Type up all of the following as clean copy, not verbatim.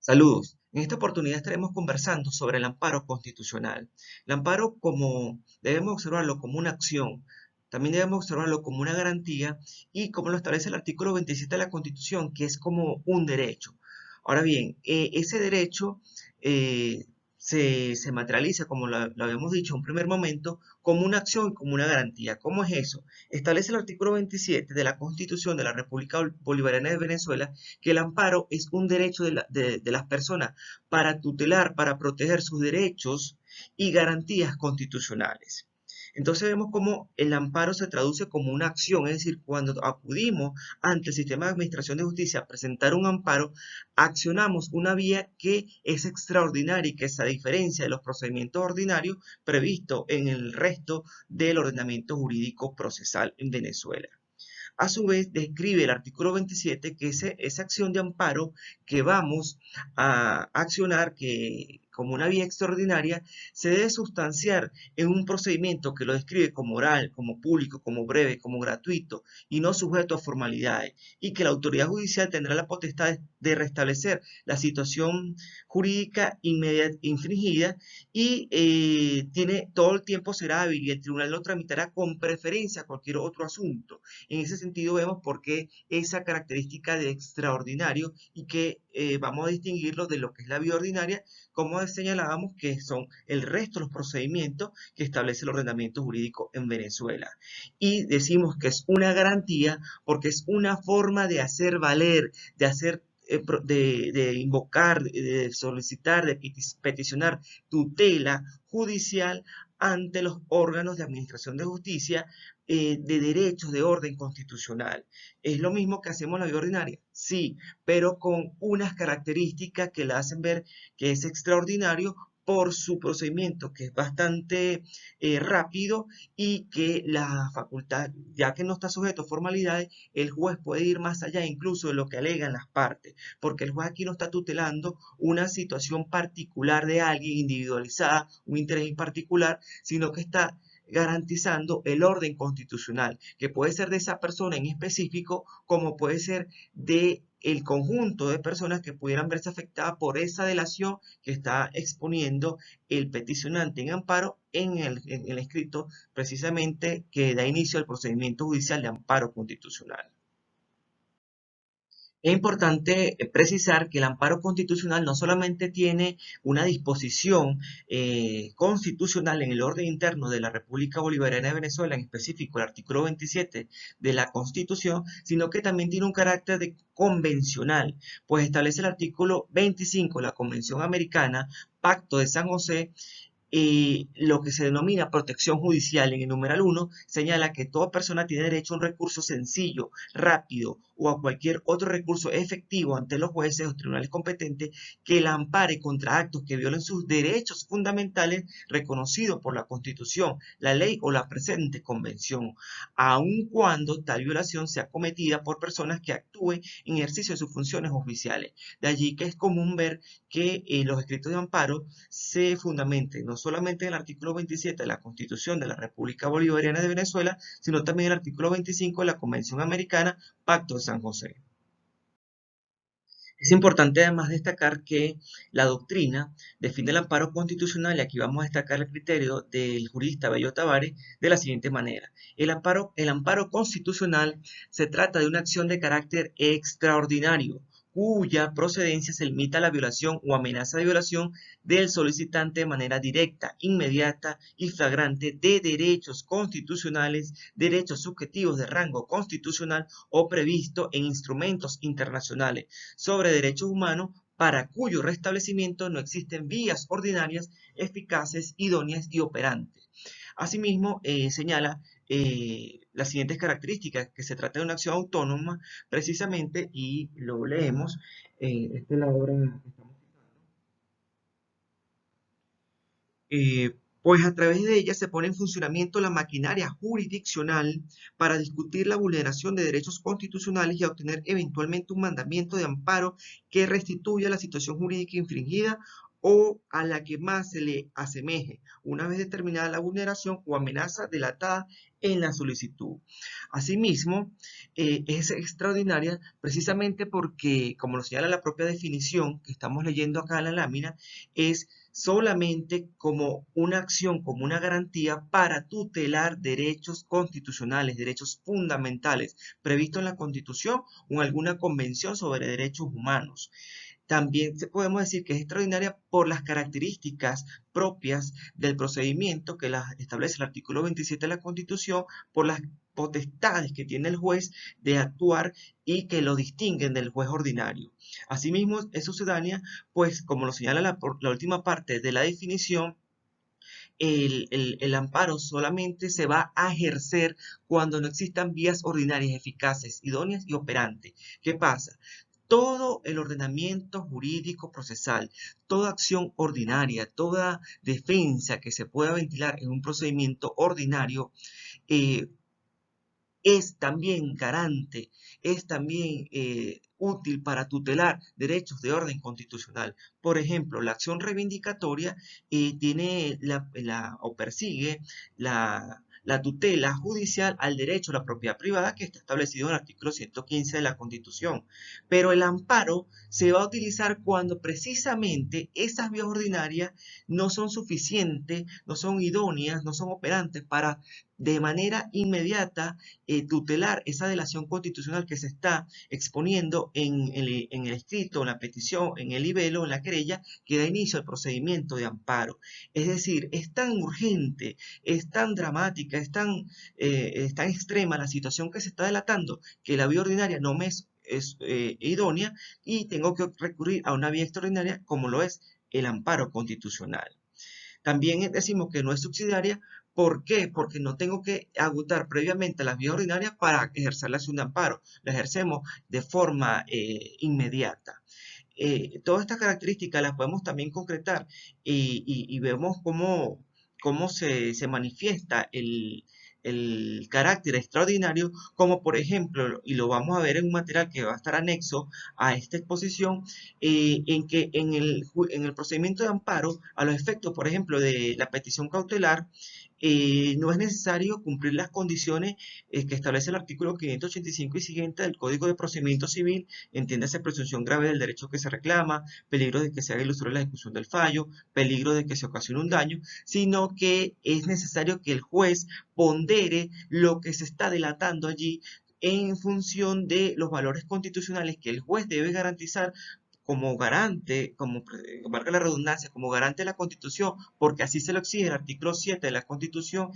Saludos. En esta oportunidad estaremos conversando sobre el amparo constitucional. El amparo debemos observarlo como una acción, también debemos observarlo como una garantía y como lo establece el artículo 27 de la Constitución, que es como un derecho. Ahora bien, ese derecho eh, se materializa, como lo habíamos dicho en un primer momento, como una acción y como una garantía. ¿Cómo es eso? Establece el artículo 27 de la Constitución de la República Bolivariana de Venezuela que el amparo es un derecho de las personas para tutelar, para proteger sus derechos y garantías constitucionales. Entonces vemos cómo el amparo se traduce como una acción, es decir, cuando acudimos ante el sistema de administración de justicia a presentar un amparo, accionamos una vía que es extraordinaria y que se diferencia de los procedimientos ordinarios previstos en el resto del ordenamiento jurídico procesal en Venezuela. A su vez, describe el artículo 27 que esa acción de amparo que vamos a accionar como una vía extraordinaria se debe sustanciar en un procedimiento que lo describe como oral, como público, como breve, como gratuito y no sujeto a formalidades, y que la autoridad judicial tendrá la potestad de restablecer la situación jurídica infringida y tiene todo el tiempo será hábil y el tribunal lo tramitará con preferencia a cualquier otro asunto. En ese sentido vemos por qué esa característica de extraordinario y que vamos a distinguirlo de lo que es la vía ordinaria, como señalábamos que son el resto de los procedimientos que establece el ordenamiento jurídico en Venezuela. Y decimos que es una garantía porque es una forma de hacer valer, de hacer de invocar, de solicitar, de peticionar tutela judicial ante los órganos de administración de justicia de derechos de orden constitucional. ¿Es lo mismo que hacemos la vía ordinaria? Sí, pero con unas características que la hacen ver que es extraordinario por su procedimiento, que es bastante rápido y que la facultad, ya que no está sujeto a formalidades, el juez puede ir más allá incluso de lo que alegan las partes, porque el juez aquí no está tutelando una situación particular de alguien individualizada, un interés en particular, sino que está garantizando el orden constitucional, que puede ser de esa persona en específico, como puede ser de el conjunto de personas que pudieran verse afectadas por esa delación que está exponiendo el peticionante en amparo en el escrito precisamente que da inicio al procedimiento judicial de amparo constitucional. Es importante precisar que el amparo constitucional no solamente tiene una disposición constitucional en el orden interno de la República Bolivariana de Venezuela, en específico el artículo 27 de la Constitución, sino que también tiene un carácter de convencional, pues establece el artículo 25 de la Convención Americana, Pacto de San José, lo que se denomina protección judicial en el numeral 1 señala que toda persona tiene derecho a un recurso sencillo, rápido o a cualquier otro recurso efectivo ante los jueces o tribunales competentes que la ampare contra actos que violen sus derechos fundamentales reconocidos por la Constitución, la ley o la presente convención, aun cuando tal violación sea cometida por personas que actúen en ejercicio de sus funciones oficiales. De allí que es común ver que los escritos de amparo se fundamente no solamente en el artículo 27 de la Constitución de la República Bolivariana de Venezuela, sino también en el artículo 25 de la Convención Americana, Pacto de San José. Es importante además destacar que la doctrina define el amparo constitucional, y aquí vamos a destacar el criterio del jurista Bello Tavares de la siguiente manera. El amparo constitucional se trata de una acción de carácter extraordinario, cuya procedencia se limita a la violación o amenaza de violación del solicitante de manera directa, inmediata y flagrante de derechos constitucionales, derechos subjetivos de rango constitucional o previsto en instrumentos internacionales sobre derechos humanos para cuyo restablecimiento no existen vías ordinarias eficaces, idóneas y operantes. Asimismo, señala las siguientes características, que se trata de una acción autónoma precisamente, y lo leemos, esta es la obra que estamos citando, pues a través de ella se pone en funcionamiento la maquinaria jurisdiccional para discutir la vulneración de derechos constitucionales y obtener eventualmente un mandamiento de amparo que restituya la situación jurídica infringida o a la que más se le asemeje, una vez determinada la vulneración o amenaza delatada en la solicitud. Asimismo, es extraordinaria precisamente porque, como lo señala la propia definición que estamos leyendo acá en la lámina, es solamente como una acción, como una garantía para tutelar derechos constitucionales, derechos fundamentales previstos en la Constitución o en alguna convención sobre derechos humanos. También podemos decir que es extraordinaria por las características propias del procedimiento que las establece el artículo 27 de la Constitución, por las potestades que tiene el juez de actuar y que lo distinguen del juez ordinario. Asimismo, es sucedánea, pues como lo señala la última parte de la definición, el amparo solamente se va a ejercer cuando no existan vías ordinarias eficaces, idóneas y operantes. ¿Qué pasa? Todo el ordenamiento jurídico procesal, toda acción ordinaria, toda defensa que se pueda ventilar en un procedimiento ordinario, eh, es también garante, es también útil para tutelar derechos de orden constitucional. Por ejemplo, la acción reivindicatoria tiene o persigue la tutela judicial al derecho a la propiedad privada que está establecido en el artículo 115 de la Constitución. Pero el amparo se va a utilizar cuando precisamente esas vías ordinarias no son suficientes, no son idóneas, no son operantes para de manera inmediata tutelar esa delación constitucional que se está exponiendo en el escrito, en la petición, en el libelo, en la querella, que da inicio al procedimiento de amparo. Es decir, es tan urgente, es tan dramática, es tan extrema la situación que se está delatando que la vía ordinaria no me es idónea y tengo que recurrir a una vía extraordinaria como lo es el amparo constitucional. También decimos que no es subsidiaria. ¿Por qué? Porque no tengo que agotar previamente las vías ordinarias para ejercer la acción de amparo. La ejercemos de forma inmediata. Todas estas características las podemos también concretar y vemos cómo se manifiesta el carácter extraordinario, como por ejemplo, y lo vamos a ver en un material que va a estar anexo a esta exposición, en que en el procedimiento de amparo, a los efectos, por ejemplo, de la petición cautelar, no es necesario cumplir las condiciones que establece el artículo 585 y siguiente del Código de Procedimiento Civil, entiéndase presunción grave del derecho que se reclama, peligro de que se haga ilusoria la ejecución del fallo, peligro de que se ocasione un daño, sino que es necesario que el juez pondere lo que se está delatando allí en función de los valores constitucionales que el juez debe garantizar como garante, valga la redundancia, como garante de la Constitución, porque así se lo exige el artículo 7 de la Constitución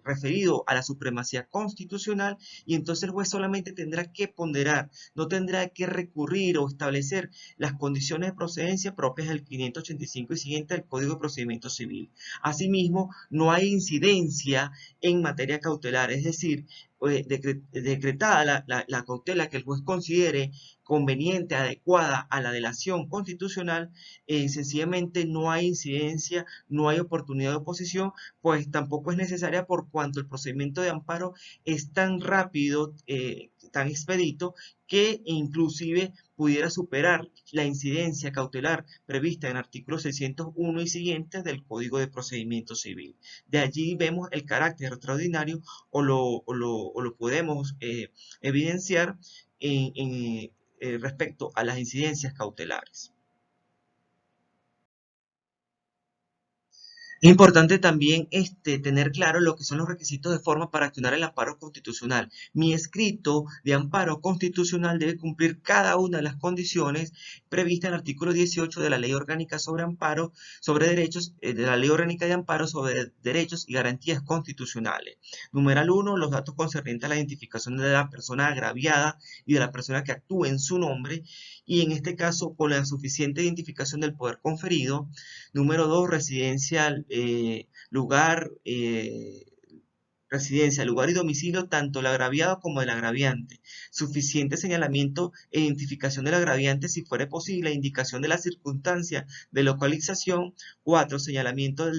referido a la supremacía constitucional, y entonces el juez solamente tendrá que ponderar, no tendrá que recurrir o establecer las condiciones de procedencia propias del 585 y siguiente del Código de Procedimiento Civil. Asimismo, no hay incidencia en materia cautelar, es decir, decretada la cautela que el juez considere conveniente, adecuada a la delación constitucional, sencillamente no hay incidencia, no hay oportunidad de oposición, pues tampoco es necesaria por cuanto el procedimiento de amparo es tan rápido, tan expedito, que inclusive pudiera superar la incidencia cautelar prevista en el artículo 601 y siguientes del Código de Procedimiento Civil. De allí vemos el carácter extraordinario o lo podemos evidenciar respecto a las incidencias cautelares. Es importante también tener claro lo que son los requisitos de forma para accionar el amparo constitucional. Mi escrito de amparo constitucional debe cumplir cada una de las condiciones previstas en el artículo 18 de la Ley Orgánica sobre Amparo, sobre Derechos, de la Ley Orgánica de Amparo sobre Derechos y Garantías Constitucionales. Numeral 1, los datos concernientes a la identificación de la persona agraviada y de la persona que actúe en su nombre, y en este caso con la suficiente identificación del poder conferido. Número 2, residencia, lugar y domicilio tanto del agraviado como del agraviante. Suficiente señalamiento e identificación del agraviante si fuere posible, indicación de la circunstancia de localización. 4, señalamiento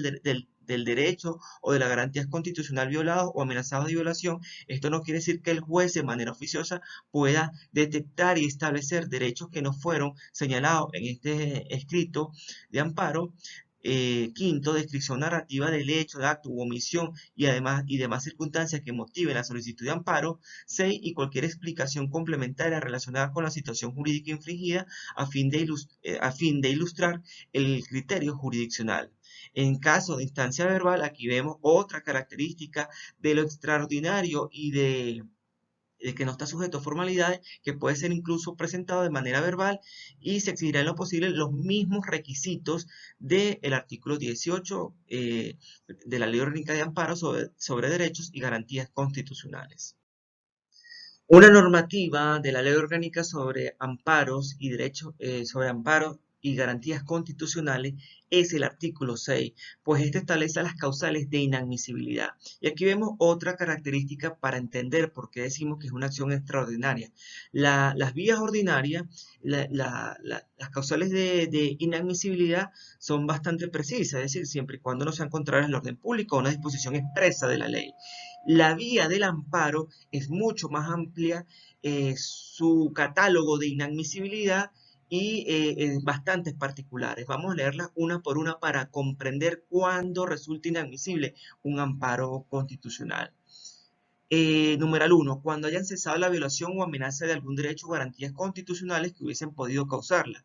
del derecho o de las garantías constitucionales violados o amenazados de violación. Esto no quiere decir que el juez de manera oficiosa pueda detectar y establecer derechos que no fueron señalados en este escrito de amparo. Quinto, descripción narrativa del hecho, de acto u omisión y demás circunstancias que motiven la solicitud de amparo. 6. Y cualquier explicación complementaria relacionada con la situación jurídica infringida a fin de ilustrar el criterio jurisdiccional. En caso de instancia verbal, aquí vemos otra característica de lo extraordinario y de que no está sujeto a formalidades, que puede ser incluso presentado de manera verbal y se exigirá en lo posible los mismos requisitos del artículo 18 de la Ley Orgánica de Amparo sobre derechos y garantías constitucionales. Una normativa de la Ley Orgánica sobre amparos y derechos, sobre amparos y garantías constitucionales es el artículo 6, pues este establece las causales de inadmisibilidad. Y aquí vemos otra característica para entender por qué decimos que es una acción extraordinaria. Las vías ordinarias, las causales de inadmisibilidad son bastante precisas, es decir, siempre y cuando no sean contrarias al orden público o una disposición expresa de la ley. La vía del amparo es mucho más amplia, su catálogo de inadmisibilidad y bastantes particulares. Vamos a leerlas una por una para comprender cuándo resulta inadmisible un amparo constitucional. Numeral 1. Cuando hayan cesado la violación o amenaza de algún derecho o garantías constitucionales que hubiesen podido causarla.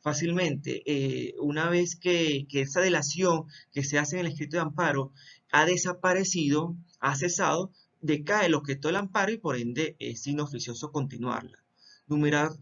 Fácilmente, una vez que esa delación que se hace en el escrito de amparo ha desaparecido, ha cesado, decae el objeto del amparo y por ende es inoficioso continuarla. Numeral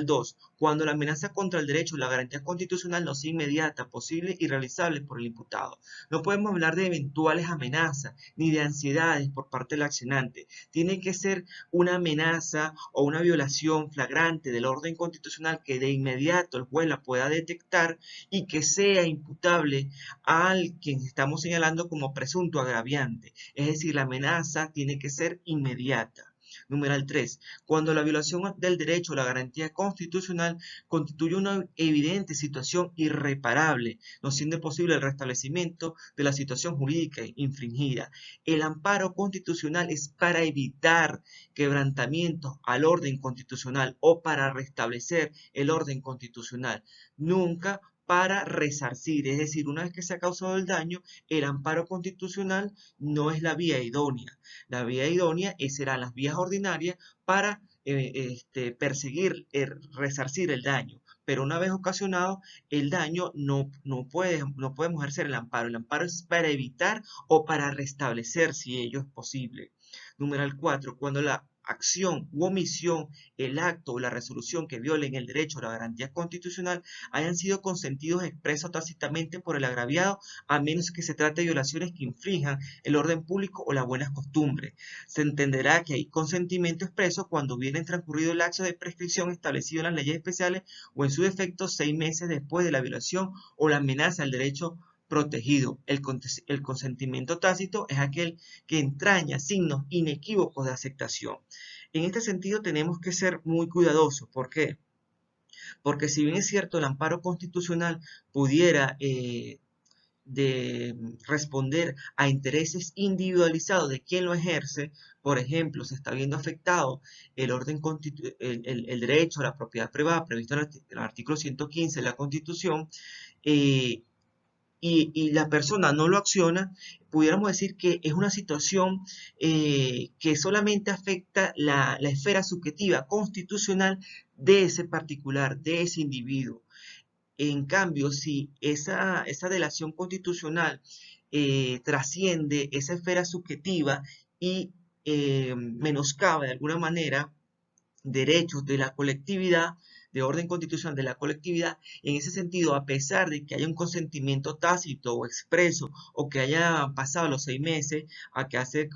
2. Cuando la amenaza contra el derecho o la garantía constitucional no sea inmediata, posible y realizable por el imputado. No podemos hablar de eventuales amenazas ni de ansiedades por parte del accionante. Tiene que ser una amenaza o una violación flagrante del orden constitucional que de inmediato el juez la pueda detectar y que sea imputable al quien estamos señalando como presunto agraviante. Es decir, la amenaza tiene que ser inmediata. Numeral 3. Cuando la violación del derecho o la garantía constitucional constituye una evidente situación irreparable, no siendo posible el restablecimiento de la situación jurídica infringida. El amparo constitucional es para evitar quebrantamientos al orden constitucional o para restablecer el orden constitucional. Nunca para resarcir, es decir, una vez que se ha causado el daño, el amparo constitucional no es la vía idónea. La vía idónea serán las vías ordinarias para perseguir, resarcir el daño. Pero una vez ocasionado el daño, no podemos ejercer el amparo. El amparo es para evitar o para restablecer si ello es posible. Numeral 4. Cuando la acción u omisión, el acto o la resolución que violen el derecho o la garantía constitucional hayan sido consentidos expreso o tácitamente por el agraviado, a menos que se trate de violaciones que infrinjan el orden público o las buenas costumbres. Se entenderá que hay consentimiento expreso cuando viene transcurrido el lapso de prescripción establecido en las leyes especiales o en su defecto 6 meses después de la violación o la amenaza al derecho protegido. El consentimiento tácito es aquel que entraña signos inequívocos de aceptación. En este sentido tenemos que ser muy cuidadosos. ¿Por qué? Porque si bien es cierto el amparo constitucional pudiera de responder a intereses individualizados de quien lo ejerce, por ejemplo, se está viendo afectado el derecho a la propiedad privada previsto en el artículo 115 de la Constitución, y la persona no lo acciona, pudiéramos decir que es una situación que solamente afecta la esfera subjetiva constitucional de ese particular, de ese individuo. En cambio, si esa delación constitucional trasciende esa esfera subjetiva y menoscaba de alguna manera derechos de la colectividad, de orden constitucional de la colectividad, en ese sentido, a pesar de que haya un consentimiento tácito o expreso, o que haya pasado los 6 meses, a que hace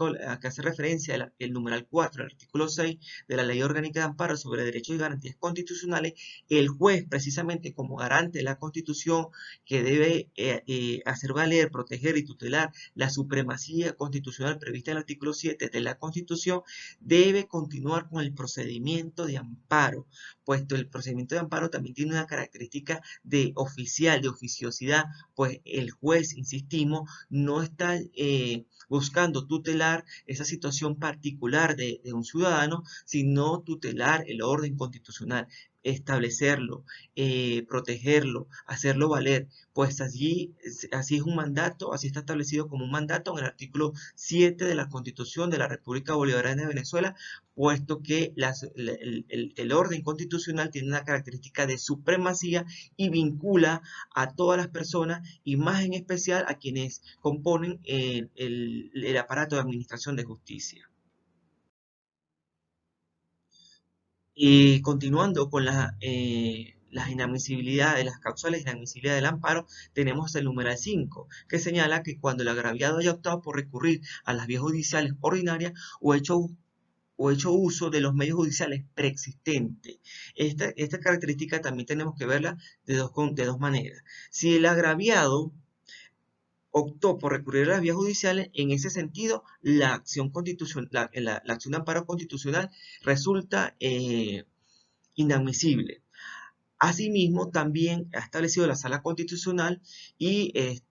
referencia el numeral 4, el artículo 6 de la Ley Orgánica de Amparo sobre Derechos y Garantías Constitucionales, el juez, precisamente como garante de la Constitución, que debe hacer valer, proteger y tutelar la supremacía constitucional prevista en el artículo 7 de la Constitución, debe continuar con el procedimiento de amparo, puesto el procedimiento de amparo también tiene una característica de oficial, de oficiosidad, pues el juez, insistimos, no está buscando tutelar esa situación particular de un ciudadano, sino tutelar el orden constitucional, establecerlo, protegerlo, hacerlo valer, pues allí, así es un mandato, así está establecido como un mandato en el artículo 7 de la Constitución de la República Bolivariana de Venezuela, puesto que el orden constitucional tiene una característica de supremacía y vincula a todas las personas y más en especial a quienes componen el aparato de administración de justicia. Y continuando con las inadmisibilidades, las causales de inadmisibilidad del amparo, tenemos el numeral 5, que señala que cuando el agraviado haya optado por recurrir a las vías judiciales ordinarias o hecho uso de los medios judiciales preexistentes. Esta característica también tenemos que verla de dos maneras. Si el agraviado optó por recurrir a las vías judiciales, en ese sentido, la acción constitucional, la acción de amparo constitucional resulta inadmisible. Asimismo, también ha establecido la Sala Constitucional y es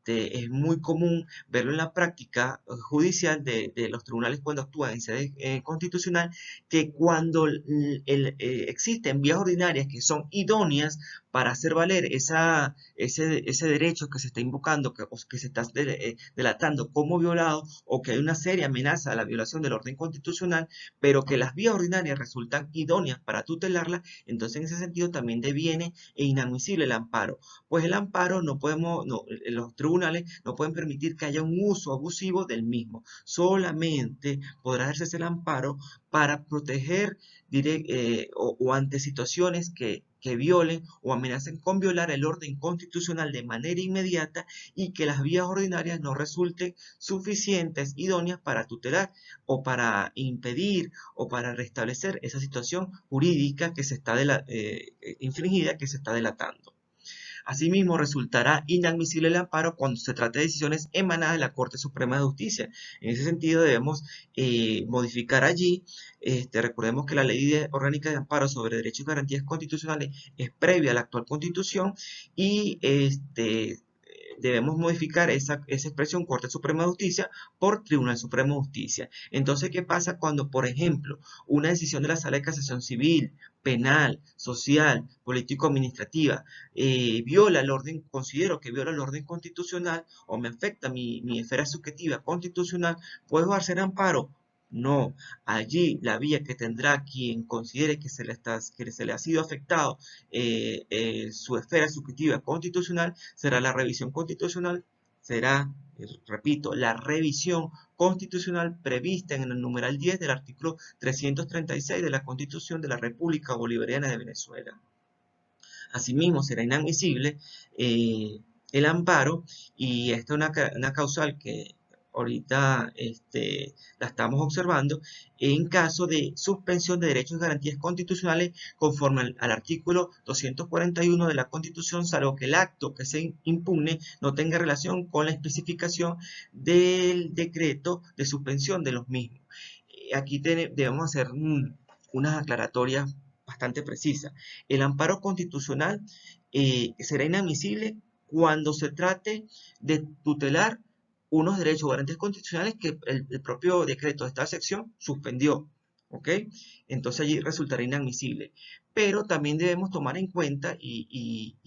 muy común verlo en la práctica judicial de los tribunales cuando actúan en sede constitucional, que cuando existen vías ordinarias que son idóneas para hacer valer ese derecho que se está invocando, que se está delatando como violado, o que hay una seria amenaza a la violación del orden constitucional, pero que las vías ordinarias resultan idóneas para tutelarla, entonces en ese sentido también deviene inadmisible el amparo, pues el amparo los tribunales no pueden permitir que haya un uso abusivo del mismo, solamente podrá ejercerse el amparo para proteger o ante situaciones que violen o amenacen con violar el orden constitucional de manera inmediata y que las vías ordinarias no resulten suficientes, idóneas para tutelar o para impedir o para restablecer esa situación jurídica que se está infringida, que se está delatando. Asimismo, resultará inadmisible el amparo cuando se trate de decisiones emanadas de la Corte Suprema de Justicia. En ese sentido, debemos modificar allí. Recordemos que la Ley Orgánica de Amparo sobre Derechos y Garantías Constitucionales es previa a la actual Constitución y debemos modificar esa expresión Corte Suprema de Justicia por Tribunal Supremo de Justicia. Entonces, ¿qué pasa cuando, por ejemplo, una decisión de la Sala de Casación Civil, penal, social, político-administrativa, viola el orden, considero que viola el orden constitucional o me afecta mi esfera subjetiva constitucional, ¿puedo hacer amparo? No, allí la vía que tendrá quien considere que se le ha sido afectado su esfera subjetiva constitucional será la revisión constitucional, será, repito, la revisión constitucional prevista en el numeral 10 del artículo 336 de la Constitución de la República Bolivariana de Venezuela. Asimismo, será inadmisible el amparo y esta es una causal que ahorita la estamos observando en caso de suspensión de derechos y garantías constitucionales conforme al artículo 241 de la Constitución, salvo que el acto que se impugne no tenga relación con la especificación del decreto de suspensión de los mismos. Aquí debemos hacer unas aclaratorias bastante precisas. El amparo constitucional será inadmisible cuando se trate de tutelar unos derechos o garantías constitucionales que el propio decreto de esta sección suspendió. ¿Ok? Entonces allí resultará inadmisible. Pero también debemos tomar en cuenta, y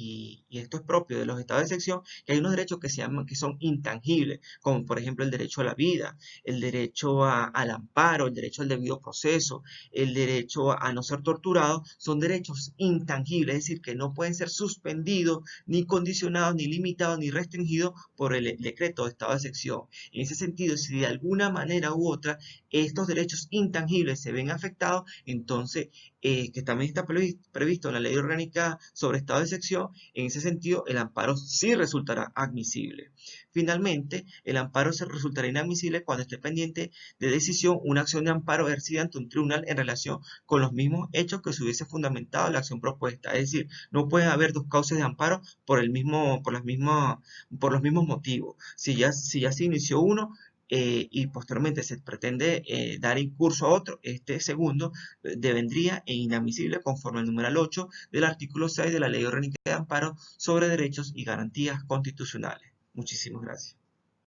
esto es propio de los estados de sección, que hay unos derechos que son intangibles, como por ejemplo el derecho a la vida, el derecho al amparo, el derecho al debido proceso, el derecho a no ser torturado, son derechos intangibles, es decir, que no pueden ser suspendidos, ni condicionados, ni limitados, ni restringidos por el decreto de estado de sección. En ese sentido, si de alguna manera u otra estos derechos intangibles se ven afectados, entonces, que también está previsto en la Ley Orgánica sobre Estado de Sección, en ese sentido el amparo sí resultará admisible. Finalmente, el amparo se resultará inadmisible cuando esté pendiente de decisión una acción de amparo ejercida ante un tribunal en relación con los mismos hechos que se hubiese fundamentado la acción propuesta. Es decir, no pueden haber dos causas de amparo por los mismos motivos. Si ya se inició uno, y posteriormente se pretende dar incurso a otro, este segundo devendría e inadmisible conforme al numeral 8 del artículo 6 de la Ley Orgánica de Amparo sobre Derechos y Garantías Constitucionales. Muchísimas gracias.